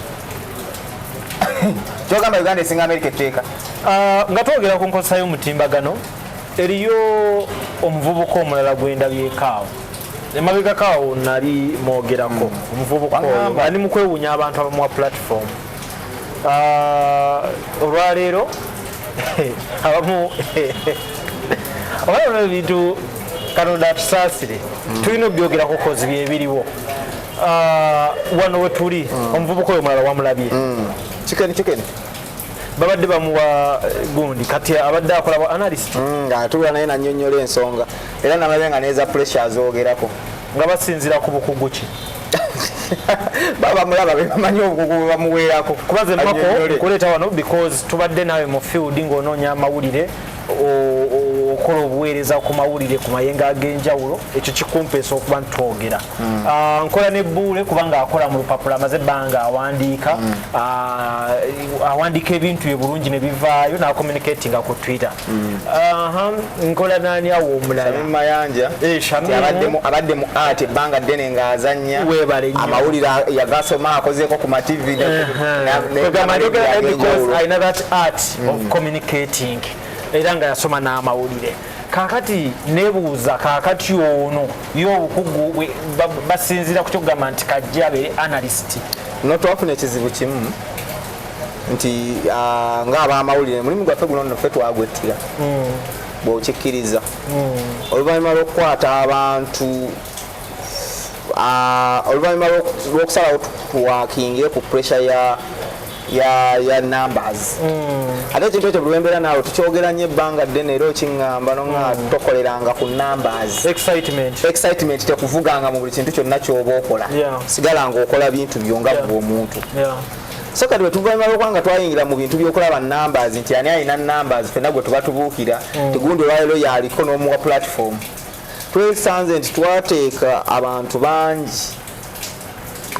kyogamba Uganda esinga America etteeka
nga twogera ku nkozesa y'omutimbagano eriyo omuvubuka omulala gwendabyekaawo emabega kaawo nali mwogerako omuvubuka oyo ali mu kwewuunya abantu abamuwa platform olwaleero abamu olaba ebintu Katonda atusaasire tulina obyogeraku kozi byebiriwo wano we tuli omuvubuka oyo mulala wamulabye
kikeni
babadde bamuwa gundi kati abadde akola bwa analyst
ng'atubula naye nannyonnyola ensonga era namabe nga neeza pressure azoogerako
nga basinzira ku bukugu ki
bamulaba bebamanyi obukugu bwe bamuweerako
kubaze Mako nkuleeta wano because tubadde naawe mu field ng'onoonya amawulire okola obuweereza ku mawulire ku mayengo ag'enjawulo ekyo kikumpeesa okuba ntwogera nkola nebbuule kubanga akola mu lupapula amaze ebbanga awandiika awandiika ebintu bye bulungi ne bivaayo n'acommunicatinga ku Twitter nkola naani awo omulala
mayanja abadde mu art ebbanga ddene ng'azannya amawulire yagasoma akozeeko ku mativi
because alina that art of communicating era nga yasoma n'amawulire kakati nebuuza kakati ono y'obukugu basinzira ku kyokugamba nti kajja abeere analyst
notwafuna ekizibu kimu nti ng'abamawulire mulimu gwaffe guno naffe twagwettira bw'okikkiriza oluvannyuma lw'okukwata abantu oluvannyuma lw'okusalawo tuwakingire ku pressure ya numbers ate ekintu ekyo bulwembeera naawe tukyogera nnyo ebbanga ddene era okiŋŋamba nonga tokoleranga ku numbers excitement tekuvuganga mu buli kintu kyonna ky'oba okola sigala ng'okola bintu byonga bwe omuntu so kati bwetuvaanyuma lwokubanga twayingira mu bintu by'okulaba numbers nti ani alina numbers fenna gwe tuba tubuukira tegundi olwaleero yaliko n'omuwa platform twesanze nti twateeka abantu bangi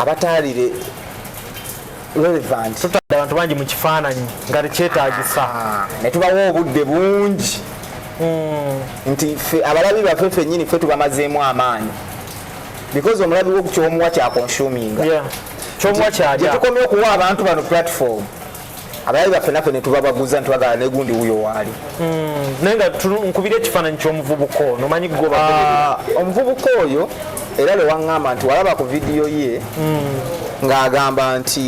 abataalire relevant
abantu bangi mu kifaananyi nga tekyetaagisa
ne tubawa obudde bungi nti abalabi baffe ffennyini ffe tubamazeemu amaanyi because omulabi w'okukyomuwa kyakonsuminga
kyomuwa kyalya
gye tukomye okuwa abantu bano platform abayi baffe naffe ne tubabaguza ntwagala ne gundi wuyo waali
naye nga nkubira ekifaananyi ky'omuvubuka ono omanyi
omuvubuka oyo era lwe waŋŋamba nti walaba ku vidiyo ye ng'agamba nti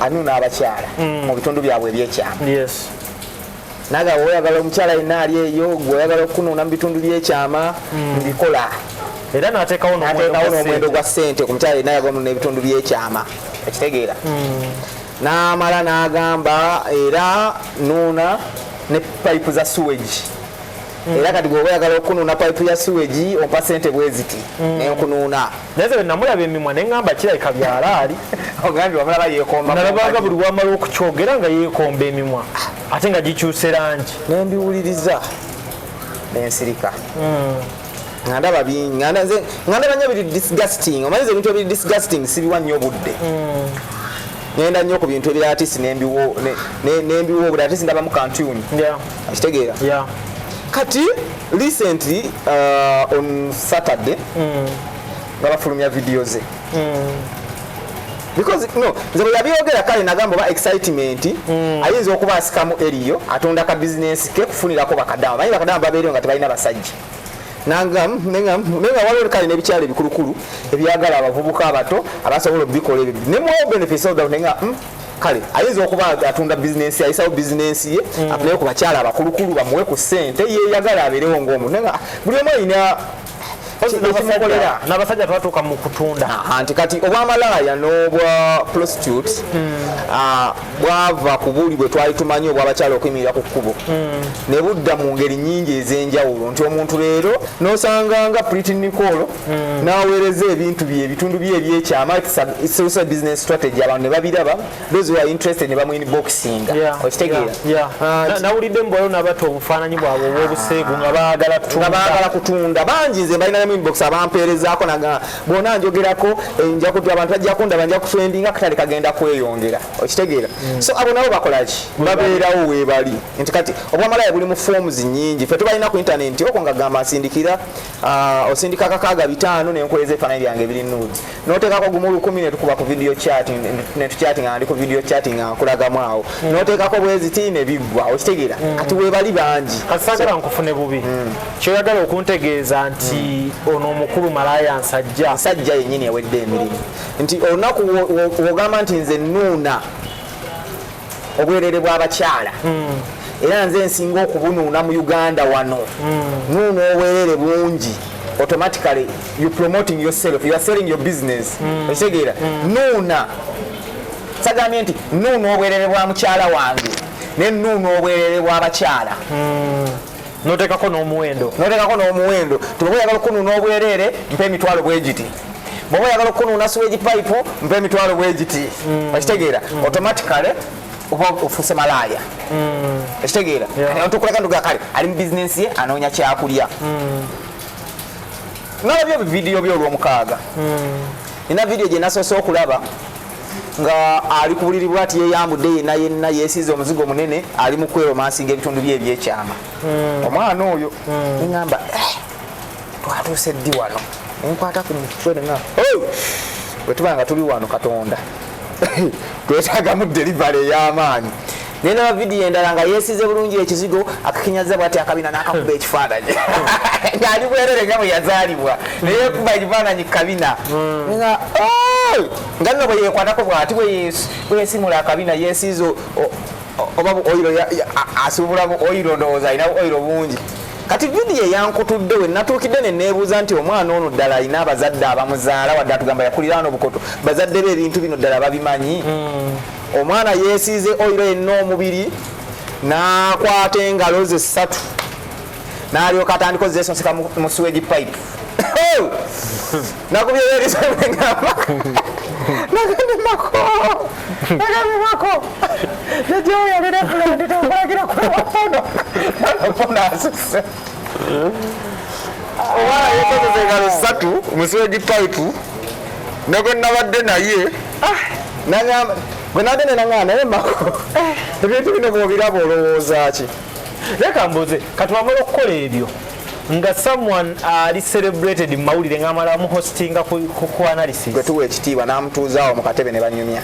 anuuna abakyala mu bitundu byabwe ebyekyama naga oyagala omukyala yenna ali eyo gweoyagala okunuuna mu bitundu byekyama mbikola
era n'ateekawo
n'omwendo gwa ssente ku mukyala yenna ayagala omunuuna ebitundu byekyama ekitegeera n'amala n'agamba era nuuna ne payipu za suwegi era kati gweoba oyagala okunuuna payipu ya suwegi ompa ssente bwe ziti nenkunuuna
naye ze namulaba emimwa ne ŋŋamba kirabika byalaali
ogambye wamulaba yeekomba
nalabaga buli lwamala okukyogera nga yeekomba emimwa ate nga gikyuse langi
nembiwuliriza nensirika nga ndaba bingi nga ndaba nnyo biri disgusting omanyiza ebintu ebiri disgusting sibiwa nnyo budde ngenda nnyo ku bintu ebira atisi nembiwo obudde atisi ndabamu kantuni akitegeera kati recently on Saturday nga bafulumya video ze because no nze bwe yabyogera kale nagamba oba excitement ayinza okuba asikamu eriyo atunda ka business ke kufunirako bakadamu manyi bakadamu babeereyo nga tebalina basajja nenga waliwo kale n'ebikyalo ebikulukulu ebyagala abavubuka abato abasobola okubikola ebyo ne more benefits of that nenga kale ayinza okuba atunda business ayisawo business ye afunayo ku bakyala abakulukulu bamuwe ku ssente yeyagala abeerewo ng'omuntu nenga buli omu ayina
n'abasajja twatuuka mu kutunda
nti kati obwamalaaya n'obwa prostitutes bwava ku buli bwe twali tumanyi obw'abakyala okuyimirira ku kkubo ne budda mu ngeri nnyingi ez'enjawulo nti omuntu leero n'osanganga Pretty Nicole n'aweereza ebintu bye ebitundu bye ebyekyama social business strategy abantu ne babiraba those who are interested ne bamuinboxinga okitegeera
nawulidde mbwalo n'abato obufaananyi bwabwe obw'obuseegu nga baagala
kutunda bangi nze balina inbox abampeerezaako naga bona njogerako nja kutu abantu bajja kundaba nja kufendinga katale kagenda kweyongera okitegeera so abo nabo bakolaki babeerawo weebali nti kati obwamalaaya buli mu forms nnyingi fe tubalina ku internet oko nga gamba asindikira osindika kakaaga 5 nenkoleza ebifaananyi byange biri nudes noteekako gumu 10 ne tukuba ku video chatting ne tuchatting andi ku video chatting akulagamu awo noteekako bweziti ne biggwa okitegeera kati weebali bangi
kasagala nkufune bubi kyoyagala okuntegeeza nti ono omukulu malaaya nsajja
yennyini ewedde emirimu nti olunaku wogamba nti nze nuuna obwerere bw'abakyala era nze nsinga okubunuuna mu Uganda wano nuuna obwerere bungi automatically you promoting yourself, you are selling your business ekitegeera nuuna sagambye nti nuuna obwerere bwa mukyala wange ne nuuna obwerere bw'abakyala
noteekako n'omuwendo
tuba oyagala okunuuna obwerere mpa emitwalo bwegiti bwoba oyagala okunuuna suwegi pipe mpa emitwalo bwegiti okitegeera automatically oba ofuuse malaaya ekitegeera tukulaga nduga kale ali mu bizinensi ye anoonya kyakulya nalabyo ebividiyo bye olw'omukaaga nina vidiyo gye nasoose okulaba nga ali ku buliri bwati yeyambudde yenna yeesize omuzigo munene ali mu kweromansinga ebitundu bye ebyekyama omwana oyo neŋŋamba twatuuse ddi wano nenkwata ku mutwe nenga bwe tuba nga tuli wano Katonda twetaagamu delivery ey'amaanyi nena vidiyo endala nga yeesize bulungi ekizigo akakinyaza bwati akabina n'akakuba ekifaananyi ngaali bwerere nga bwe yazaalibwa naye kuba ekifaananyi kabina nga nno bwe yeekwatako bwati bwe yesimula akabina yeesize oba oyiro asubulamu oyiro ndowooza alina oyiro bungi kati vidiyo eyankutudde we natuukidde ne neebuuza nti omwana ono ddala alina abazadde abamuzaala wadde atugamba yakulira wano obukoto bazadde be ebintu bino ddala babimanyi omwana yeesize oyiro yenna omubiri n'akwata engalo ze 3 n'alyoka atandika ozesonseka mu suwegi pipe nakubyeyerisengamba nagambe Mako najooyalerakulagirakulagirakuwapono asuse omwana yekozesa engalo 3 mu suwegi pipe negwe nabadde naye nagamba bwe nagende naŋŋamba naye Mako ebintu bino bw'obiraba olowooza ki
leka mbuze kati wamala okukola ebyo nga someone ali celebrated mu mawulire ng'amala amuhostinga ku analysis
gwe tuwa ekitiibwa n'amutuuzaawo mu katebe ne banyumya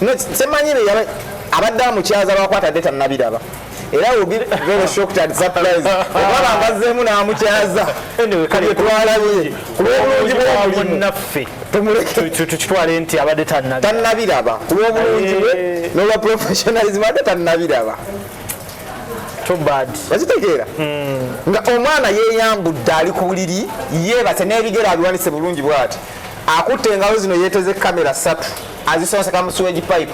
no semanyire yabe abadda mukyaza bakwata data nabiraba era ubi very shocked and surprised obaba ngazeemu namukyaza
anyway kali
twalabiye kulobulungi bwo
naffe
tumuleke
tukitwale nti abadde
tannabiraba kulobulungi bwe n'olwa professionalism abadde tannabiraba
too bad
bazitegeera nga omwana yeeyambudde ali ku buliri yeebase n'ebigere abiwanise bulungi bw'ati akutte engalo zino yeeteze kamera 3 azisonseka mu sewage pipe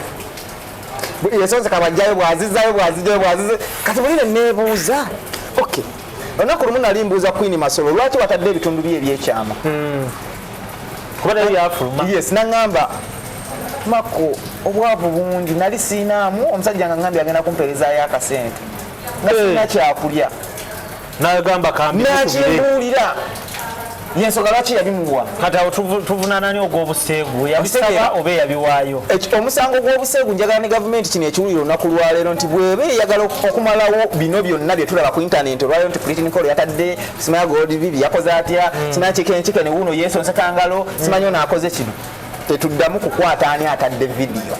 yesonseka bajjayo bwazizzayo kati bulire neebuuza okay olunaku lumu nali mbuuza Queen Masolo lwaki watadde ebitundu bye ebyekyama
kuba nayo yafuluma
yes naŋŋamba Mako obwavu bungi nali siinaamu omusajja nga ŋŋambye agenda kumpeerezaayo akasente nga sina kyakulya
nagamba kambi
nakimbuulira yensonga lwaki yabimuwa
kati awo tuvunanani ogw'obuseegu yabisaba oba yabiwaayo
omusango gw'obuseegu njagala ne gavumenti kino ekiwulira olunaku lwaleero nti bweba eyagala okumalawo bino byonna bye tulaba ku intaneti olwaleero nti Political yatadde simanya Gold Bibi yakoze atya simanya Chicken wuno yeesonseka ngalo simanyi ono akoze kino tetuddamu kukwata ani atadde vidiyo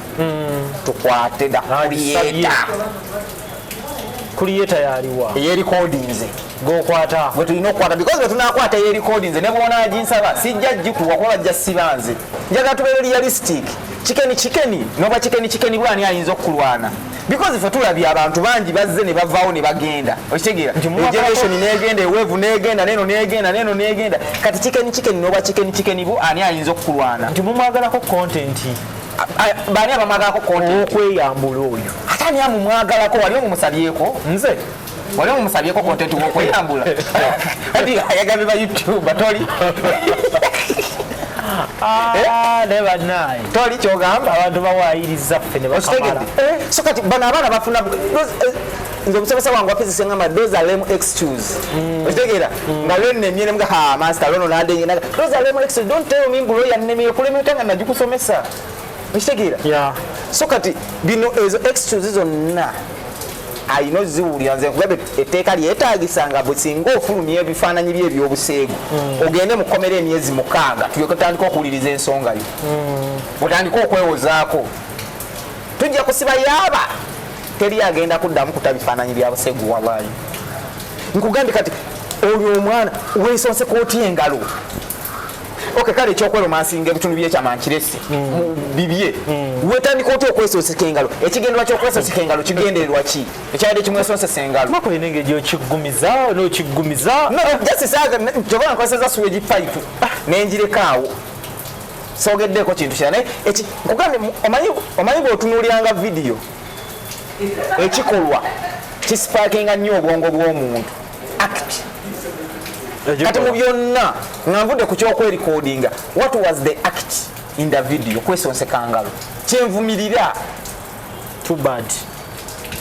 tukwate da
kuliyeta yaliwa
eyerecordinze
gokwata
gwe tulina okukwata because bwe tunakwata eyerecordinze ne bwona aginsaba sijja gikuwa kuba bajja sibanze njagala tubeere realistic chicken noba chicken bwani ayinza okukulwana because ffe tulabye abantu bangi bazze ne bavaawo ne bagenda okitegeera generation negenda eweevu negenda neno negenda kati chicken noba chicken bu ani ayinza okukulwana
nti mumwagalako content
bani abamwagalako content
okweyambula oyo
ate ani amumwagalako wali omumusabyeko
nze
wali omumusabyeko content wokweyambula ati ayagambye ba YouTube toli
never nine
toli kyogamba
abantu bawayiriza ffe ne bakamala
so kati bano abaana bafuna nze omusomesa wange wapizisa ngamba those are lame excuse okitegeera nga lwennemye ne mga master lono nadenye naga those are lame excuse don't tell me ngulo yannemye kulemeta nga nagikusomesa okitegeera so kati bino ezo excuse zonna ayino ziwulira nze nkugabe etteeka lyetaagisa nga bwe singa ofulumya ebifaananyi bye ebyobuseegu ogende mu kkomera emyezi 6 tulyoke tutandika okuwuliriza ensonga yo otandika okwewozaako tujja kusiba yaaba teri agenda kuddamu kuta bifaananyi bya buseegu wallahi nkugambye kati oyo omwana weesonseko otya engalo okay kale ekyokweromansinga ebitundu byekyamankiresi bibye wetandika otya okwesonseka engalo ekigendera kyokwesonseka engalo kigendererwa ki ekyabadde kimwesonsesa engalo
Mako yenenge gyokigumiza n'okigumiza
jasisaga kyobala nkozesa sewage pipe nengirekaawo sogeddeko kintu kira naye nkugambye omanyi bw'otunuuliranga vidiyo ekikolwa kisipaakinga nnyo obwongo bw'omuntu act kati mu byonna nga nvudde ku kyokwerecordinga what was the act in the video kwesonseka ngalo kyenvumirira
too bad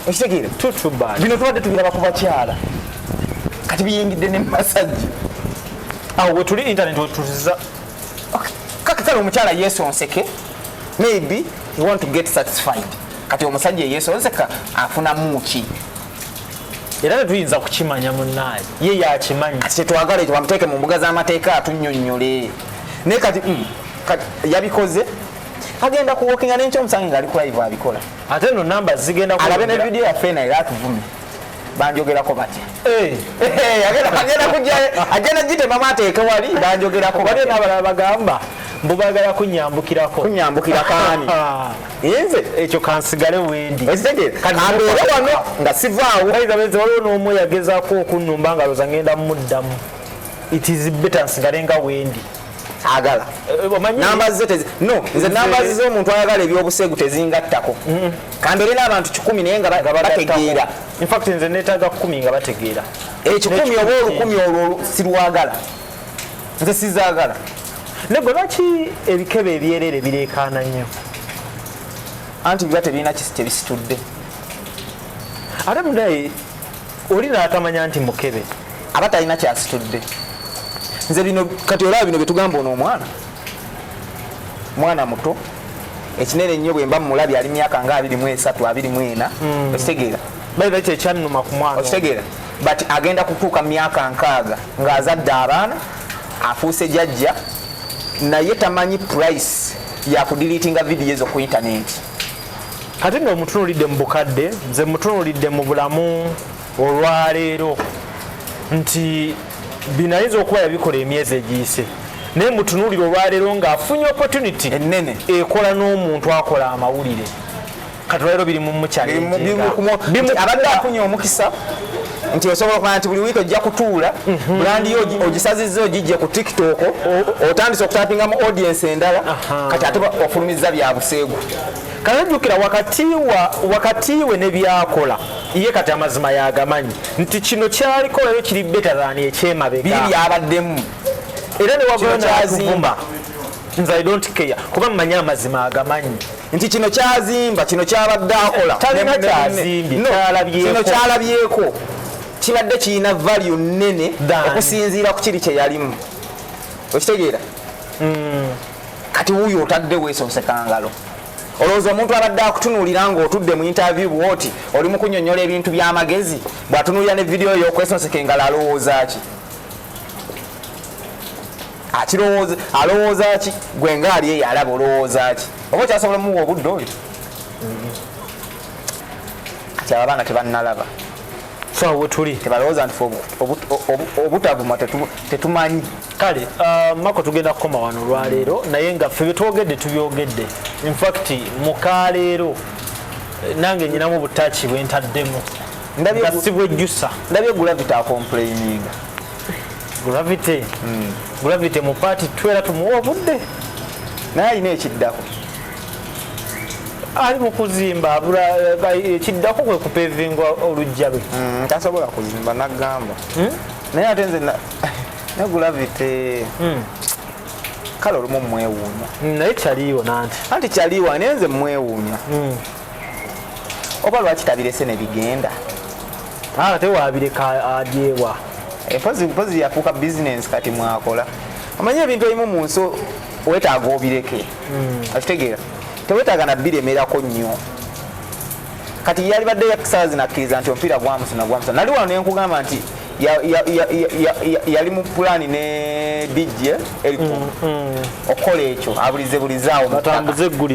okitegeera
too bad
bino tubadde tubiraba ku bakyala kati biyingidde ne masajja
awo bwe tuli internet wetuziza
kakitala omukyala yeesonseke maybe you want to get satisfied kati omusajja yeesonseka afunamu ki
era tetuyinza kukimanya munnaye ye yakimanyi
kati tetwagala ekyo bamuteeke mu mbuga z'amateeka atunnyonnyole naye kati yabikoze agenda kuwokinga n'enkyomusange ng'ali ku live abikola
ate no namba zigenda
alabe ne vidiyo yaffe naye atuvumye banjogerako batya agenda gitemamu ateeke wali banjogerako
bali n'abalala bagamba mbubagala kunyambukirako
ani nze
ekyo kansigale wendi
kambeere wano nga sivaawo
aizabeze waliwo n'omu yagezaako okunnumba nga loza ngenda muddamu it is better nsigale nga wendi
agala namba ze nze namba z'omuntu ayagala ebyobuseegu tezingattako kambeere n'abantu 10 naye nga bategeera
in fact nze neetaaga 10 nga bategeera
10 oba olukumi olwo sirwagala nze sizaagala
ne bwe lwaki ebikebe ebyerere bireekaana nnyo
anti biba tebirina kyebisitudde
ate munaye oli n'atamanya nti mukebe
aba talina kyasitudde nze bino kati olaba bino byetugamba ono omwana muto ekinene ennyo bwe mba mumulabye ali myaka nga 23 24 okitegeera
baira kyekyannuma ku mwana
okitegeera but agenda kutuuka myaka 6 ng'azadde abaana afuuse jjajja naye tamanyi price ya kudilitinga vidiyo ezo ku intaneti
kati nno mutunulidde mu bukadde nze mutunulidde mu bulamu olwaleero nti binayinza okuba yabikola emyezi egiyise naye mutunulire olwaleero ng'afunye opportunity
ennene
ekola n'omuntu akola amawulire kati olwaleero biri mu
abadde afunye omukisa nti osobola okuba nti buli wiiki ojja kutuula bulandi yo ogisazizza ogijje ku tiktok otandise okutapingamu audience endala kati ate ofulumiza bya buseegu
kanajjukira wakati we ne byakola ye kati amazima yagamanyi nti kino kyaliko leero kiri better than ekyemabega
biri byabaddemu
era ne wagona nze I don't care kuba mmanyi amazima agamanyi
nti kino kyazimba kino kyabadde akola
talina kyazimbye
kino kyalabyeko kibadde kirina value nnene okusinziira ku kiri kye yalimu okitegeera kati wuuyo otadde weesonseka ngalo olowooza omuntu abadde akutunuulira ng'otudde mu interview bwoti oli mu kunnyonnyola ebintu by'amagezi bw'atunuulira ne vidiyo y'okwesonseka engalo alowooza ki alowooza ki gwe ngaali eyo alaba olowooza ki oba okyasobola muwa obudde oyo kati abo abaana tebannalaba
so wetuli
tebalowooza nti obutavuma tetumanyi
kale Mako tugenda kukoma wano olwaleero naye nga ffe betwogedde tubyogedde infact mukaleero nange nyinamu butaaki bwentaddemu nga si bwejjusa
ndabye Gravity acomplaininga
Gravity mu paati twera tumuwa obudde
naye alina ekiddako
ali mu kuzimba ekiddako kwe kupevinga olujja lwe
tasobola kuzimba nagamba naye ate nze ne Gravity kale olumu mwewuunya
naye kyaliiwo
anti kyaliiwo naye nze mwewuunya oba lwaki tabirese ne bigenda
ate wabireka adyewa
mpozi yafuuka bizinensi kati mwakola omanyi ebintu ebimu mu nsi wetaaga obireke akitegeera tewetaaga nabbiremerako nnyo kati yali badde yakisazi nakkiriza nti omupiira gwamusuna nali wano nenkugamba nti yali mu pulaani ne DJ eriko okukola ekyo abulizebulizaawo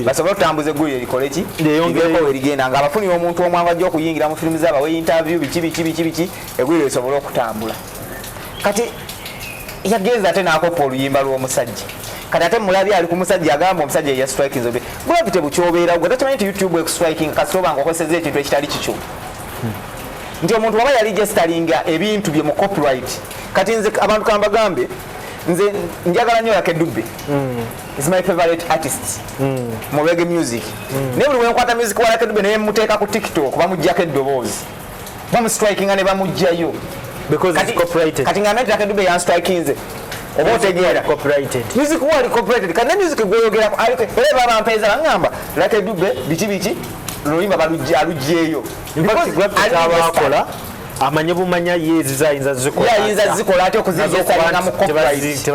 basobole okutambuza eggulire likole ki libeeko werigenda nga abafunira omuntu omwangu ajja okuyingira mu firimu zaabawe interview biki eggulire lisobole okutambula kati yagenza ate n'akoppa oluyimba lw'omusajja kati ate mulabye ali ku musajja agamba omusajja eya striking zobe Gravity bukyobeera gwe takimanyi nti YouTube striking kasoba nga okoseza ekintu ekitali kikyo nti omuntu waba yali gestalinga ebintu bye mu copyright kati nze abantu kambagambe nze njagala nnyo Yakedubbe is my favorite artist mu reggae music naye buli wenkwata music wa Yakedubbe naye muteeka ku TikTok bamuggyako eddoboozi bamustrikinga ne bamugjayo
because it's copyrighted
kati ngamenti Yakedubbe yanstrikinze oba otegeera music wali copyrighted kati ne music gweyogerako era baba mpeeza bangamba Yakedubbe biki luyimba balugjeeyo
abakola amanye bumanya yezizayinza
zikola ate okuzizesalinga mu copyright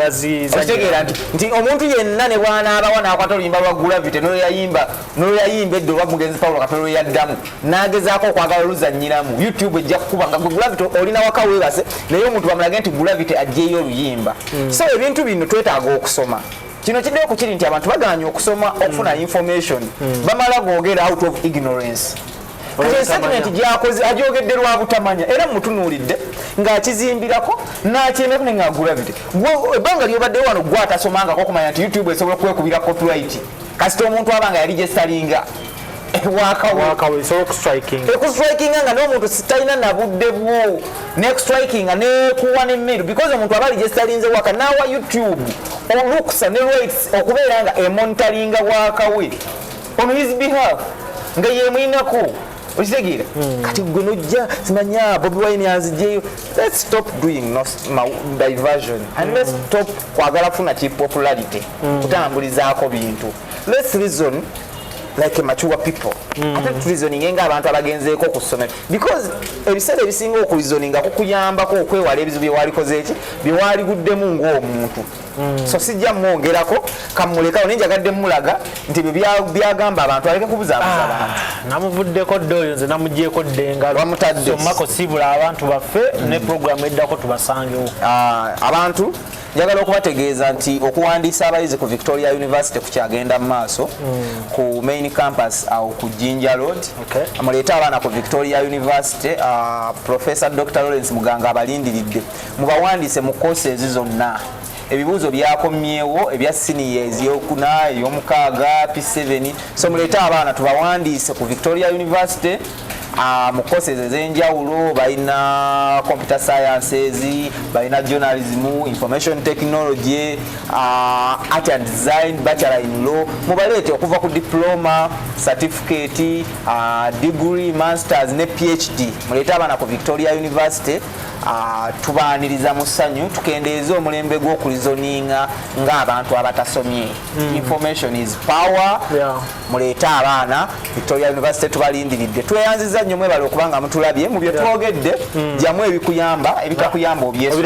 otegeera nti omuntu yenna ne bwanaabawa n'akwata oluyimba lwa Gravity n'oyayimba eddo olwa mugenzi Paulo Katolo yaddamu n'agezaako okwagala oluzannyiramu YouTube ejja kukuba nga gwe Gravity olina waka weebase naye omuntu bamulage nti Gravity aggyeyo oluyimba so ebintu bino twetaaga okusoma kino kiddeko ku kiri nti abantu baganya okusoma okufuna information bamala googera out of ignorance kati statement gyakoze agyogedde lwa butamanya era mutunuulidde ng'akizimbirako n'akyemeko ne nga Gravity ebbanga lyobadde wano gwatasomangako okumanya nti YouTube esobola okwekubira copyright kasita omuntu abanga yali gyesalinga ekustrikinga nga n'omuntu sitalina nabudde bwo nekustrikinga nekuwa n'emmero because omuntu aba aligestalinze waka nawa YouTube olukusa ne rights okubeera nga emonitaringa wakawe on his behalf nga yemwinako okitegeera kati gwe nojja simanya Bobi Wine azigyeyo let's stop doing diversion and let's stop kwagala funa ki popularity kutambulizaako bintu let's reason like mature people ate reasoning nga abantu abagenzeeko okusomera because ebiseera ebisinga okureasoninga kukuyambako okwewala ebizibu byewalikoze eki byewaliguddemu ng'omuntu so sijja mwongerako kamulekawo nenjagadde mulaga nti byagamba abantu aleke kubuzaabuza abantu
namuvuddeko dde oyo nze namugyeko dde engalo so Mako sibula abantu baffe ne programu eddako tubasangewo
abantu njagala okubategeeza nti okuwandiisa abayizi ku Victoria University kukyagenda mu maaso ku main campus awo ku Jinja Road muleeta abaana ku Victoria University Professor Dr. Lawrence Muganga abalindiridde mubawandiise mu courses zonna ebibuuzo byakomyewo ebya seniors eyokuna ey'omukaaga P7 so muleeta abaana tubawandiise ku Victoria University mu courses ez'enjawulo balina computer sciences balina journalism information technology art and design bachelor in law mubaleete okuva ku diploma certificate degree masters ne PhD muleete abaana ku Victoria University tubaaniriza mu ssanyu tukendeeza omulembe gw'okulizoninga ng'abantu abatasomye information is power muleete abaana Victoria University tubalindiridde tweyanziza nnyo mwebale okubanga mutulabye mu bye twogedde jamu ebikuyamba ebikakuyamba obyesu